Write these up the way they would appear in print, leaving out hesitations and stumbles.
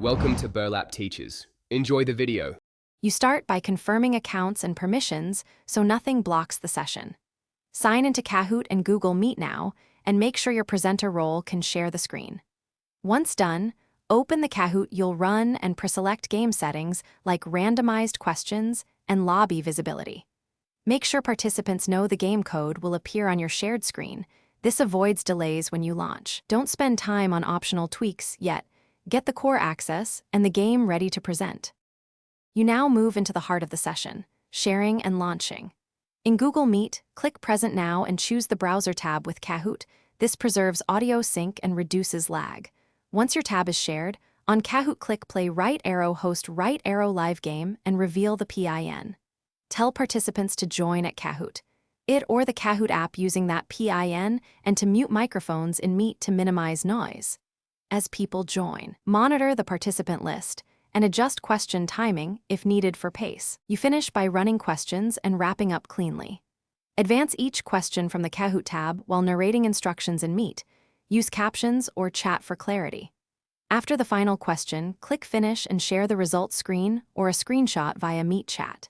Welcome to Burlap Teachers. Enjoy the video. You start by confirming accounts and permissions so nothing blocks the session. Sign into Kahoot and Google Meet now, and make sure your presenter role can share the screen. Once done, open the Kahoot you'll run and preselect game settings like randomized questions and lobby visibility. Make sure participants know the game code will appear on your shared screen. This avoids delays when you launch. Don't spend time on optional tweaks yet. Get the core access and the game ready to present. You now move into the heart of the session, sharing and launching. In Google Meet, click Present Now and choose the Browser tab with Kahoot. This preserves audio sync and reduces lag. Once your tab is shared, on Kahoot click Play Right Arrow Host Right Arrow Live Game and reveal the PIN. Tell participants to join at Kahoot, it or the Kahoot app using that PIN, and to mute microphones in Meet to minimize noise. As people join, monitor the participant list and adjust question timing if needed for pace. You finish by running questions and wrapping up cleanly. Advance each question from the Kahoot tab while narrating instructions in Meet. Use captions or chat for clarity. After the final question, click Finish and share the results screen or a screenshot via Meet chat.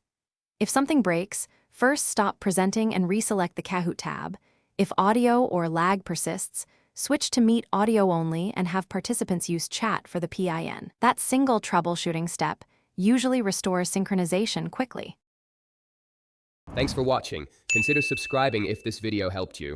If something breaks, first stop presenting and reselect the Kahoot tab. If audio or lag persists, switch to Meet audio only and have participants use chat for the PIN. That single troubleshooting step usually restores synchronization quickly. Thanks for watching. Consider subscribing if this video helped you.